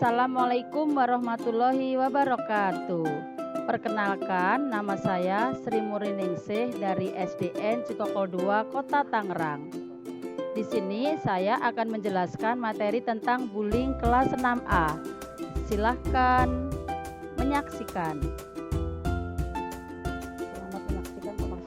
Assalamualaikum warahmatullahi wabarakatuh. Perkenalkan, nama saya Sri Muriningsih dari SDN Cikokol 2, Kota Tangerang. Di sini saya akan menjelaskan materi tentang bullying kelas 6A. Silahkan menyaksikan. Selamat menyaksikan, silahkan.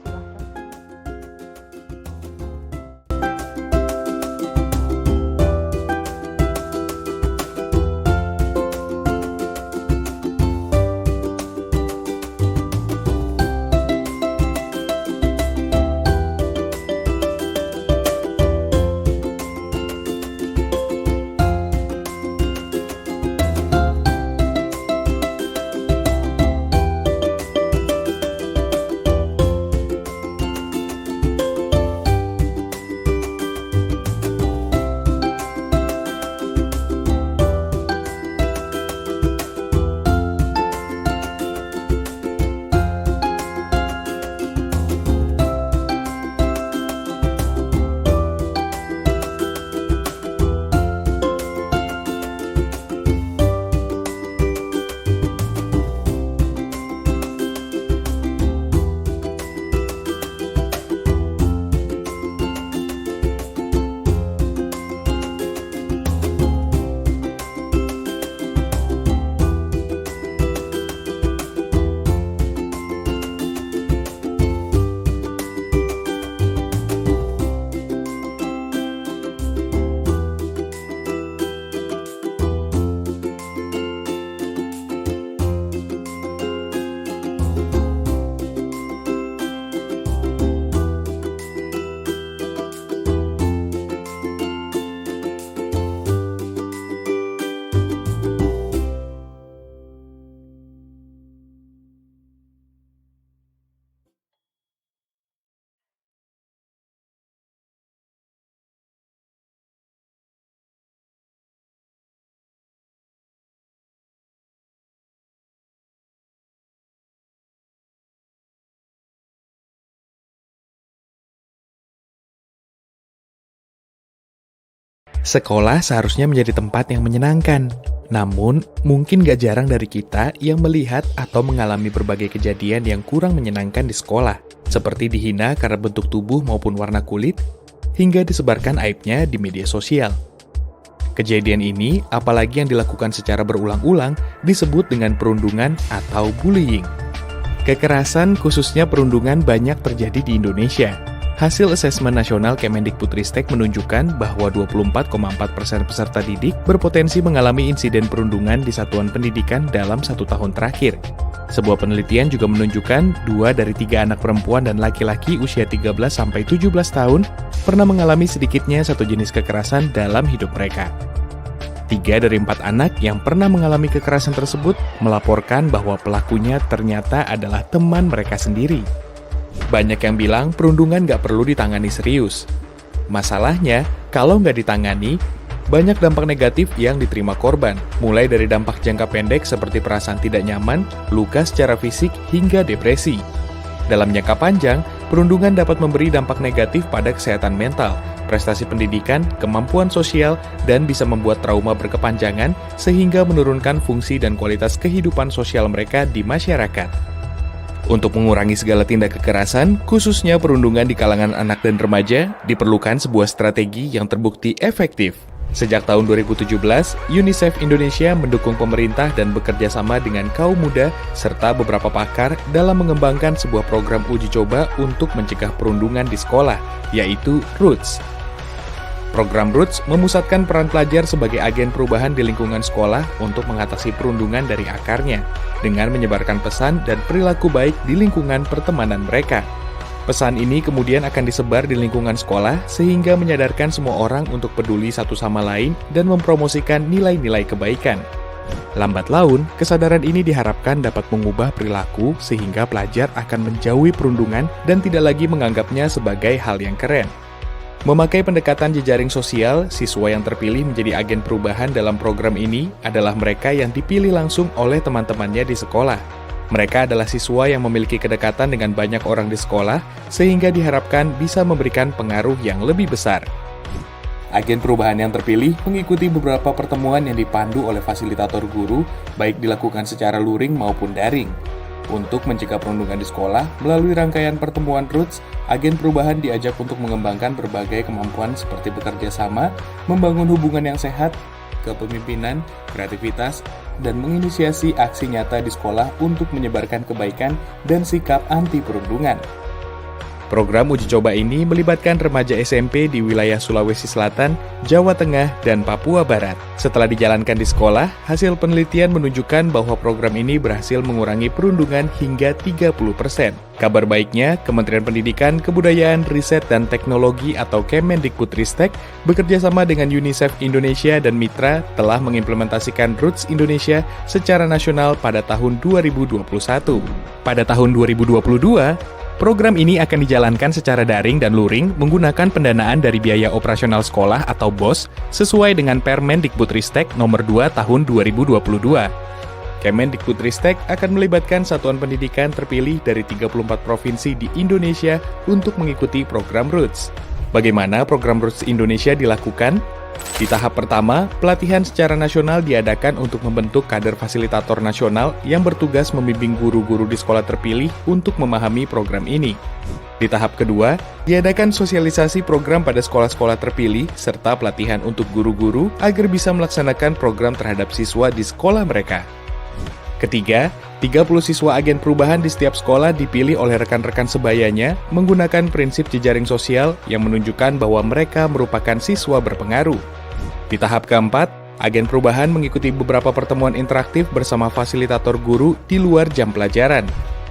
Sekolah seharusnya menjadi tempat yang menyenangkan. Namun, mungkin gak jarang dari kita yang melihat atau mengalami berbagai kejadian yang kurang menyenangkan di sekolah, seperti dihina karena bentuk tubuh maupun warna kulit, hingga disebarkan aibnya di media sosial. Kejadian ini, apalagi yang dilakukan secara berulang-ulang, disebut dengan perundungan atau bullying. Kekerasan, khususnya perundungan, banyak terjadi di Indonesia. Hasil asesmen nasional Kemendikbudristek menunjukkan bahwa 24,4% peserta didik berpotensi mengalami insiden perundungan di satuan pendidikan dalam 1 tahun terakhir. Sebuah penelitian juga menunjukkan 2 dari 3 anak perempuan dan laki-laki usia 13-17 tahun pernah mengalami sedikitnya satu jenis kekerasan dalam hidup mereka. 3 dari 4 anak yang pernah mengalami kekerasan tersebut melaporkan bahwa pelakunya ternyata adalah teman mereka sendiri. Banyak yang bilang perundungan nggak perlu ditangani serius. Masalahnya, kalau nggak ditangani, banyak dampak negatif yang diterima korban, mulai dari dampak jangka pendek seperti perasaan tidak nyaman, luka secara fisik, hingga depresi. Dalam jangka panjang, perundungan dapat memberi dampak negatif pada kesehatan mental, prestasi pendidikan, kemampuan sosial, dan bisa membuat trauma berkepanjangan sehingga menurunkan fungsi dan kualitas kehidupan sosial mereka di masyarakat. Untuk mengurangi segala tindak kekerasan, khususnya perundungan di kalangan anak dan remaja, diperlukan sebuah strategi yang terbukti efektif. Sejak tahun 2017, UNICEF Indonesia mendukung pemerintah dan bekerja sama dengan kaum muda serta beberapa pakar dalam mengembangkan sebuah program uji coba untuk mencegah perundungan di sekolah, yaitu ROOTS. Program ROOTS memusatkan peran pelajar sebagai agen perubahan di lingkungan sekolah untuk mengatasi perundungan dari akarnya, dengan menyebarkan pesan dan perilaku baik di lingkungan pertemanan mereka. Pesan ini kemudian akan disebar di lingkungan sekolah sehingga menyadarkan semua orang untuk peduli satu sama lain dan mempromosikan nilai-nilai kebaikan. Lambat laun, kesadaran ini diharapkan dapat mengubah perilaku sehingga pelajar akan menjauhi perundungan dan tidak lagi menganggapnya sebagai hal yang keren. Memakai pendekatan jejaring sosial, siswa yang terpilih menjadi agen perubahan dalam program ini adalah mereka yang dipilih langsung oleh teman-temannya di sekolah. Mereka adalah siswa yang memiliki kedekatan dengan banyak orang di sekolah, sehingga diharapkan bisa memberikan pengaruh yang lebih besar. Agen perubahan yang terpilih mengikuti beberapa pertemuan yang dipandu oleh fasilitator guru, baik dilakukan secara luring maupun daring. Untuk mencegah perundungan di sekolah, melalui rangkaian pertemuan Roots, agen perubahan diajak untuk mengembangkan berbagai kemampuan seperti bekerja sama, membangun hubungan yang sehat, kepemimpinan, kreativitas, dan menginisiasi aksi nyata di sekolah untuk menyebarkan kebaikan dan sikap anti perundungan. Program uji coba ini melibatkan remaja SMP di wilayah Sulawesi Selatan, Jawa Tengah, dan Papua Barat. Setelah dijalankan di sekolah, hasil penelitian menunjukkan bahwa program ini berhasil mengurangi perundungan hingga 30%. Kabar baiknya, Kementerian Pendidikan, Kebudayaan, Riset, dan Teknologi atau Kemendikbudristek bekerja sama dengan UNICEF Indonesia dan Mitra telah mengimplementasikan Roots Indonesia secara nasional pada tahun 2021. Pada tahun 2022, program ini akan dijalankan secara daring dan luring menggunakan pendanaan dari biaya operasional sekolah atau BOS sesuai dengan Permendikbudristek nomor 2 tahun 2022. Kemendikbudristek akan melibatkan satuan pendidikan terpilih dari 34 provinsi di Indonesia untuk mengikuti program Roots. Bagaimana program Roots Indonesia dilakukan? Di tahap pertama, pelatihan secara nasional diadakan untuk membentuk kader fasilitator nasional yang bertugas membimbing guru-guru di sekolah terpilih untuk memahami program ini. Di tahap kedua, diadakan sosialisasi program pada sekolah-sekolah terpilih serta pelatihan untuk guru-guru agar bisa melaksanakan program terhadap siswa di sekolah mereka. Ketiga, 30 siswa agen perubahan di setiap sekolah dipilih oleh rekan-rekan sebayanya menggunakan prinsip jejaring sosial yang menunjukkan bahwa mereka merupakan siswa berpengaruh. Di tahap keempat, agen perubahan mengikuti beberapa pertemuan interaktif bersama fasilitator guru di luar jam pelajaran.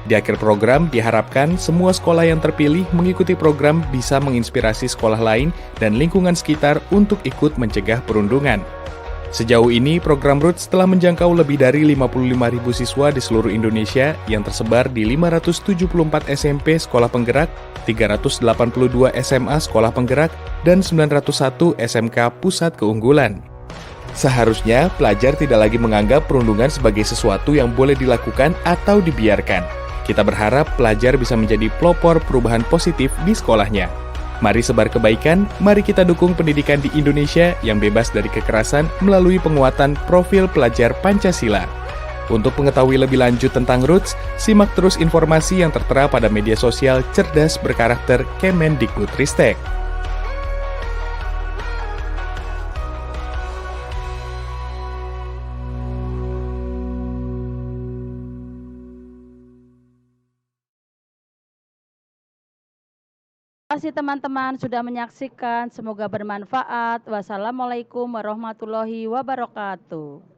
Di akhir program, diharapkan semua sekolah yang terpilih mengikuti program bisa menginspirasi sekolah lain dan lingkungan sekitar untuk ikut mencegah perundungan. Sejauh ini, program Roots telah menjangkau lebih dari 55.000 siswa di seluruh Indonesia yang tersebar di 574 SMP Sekolah Penggerak, 382 SMA Sekolah Penggerak, dan 901 SMK Pusat Keunggulan. Seharusnya, pelajar tidak lagi menganggap perundungan sebagai sesuatu yang boleh dilakukan atau dibiarkan. Kita berharap pelajar bisa menjadi pelopor perubahan positif di sekolahnya. Mari sebar kebaikan, mari kita dukung pendidikan di Indonesia yang bebas dari kekerasan melalui penguatan profil pelajar Pancasila. Untuk mengetahui lebih lanjut tentang Roots, simak terus informasi yang tertera pada media sosial cerdas berkarakter Kemendikbudristek. Terima kasih teman-teman sudah menyaksikan. Semoga bermanfaat. Wassalamualaikum warahmatullahi wabarakatuh.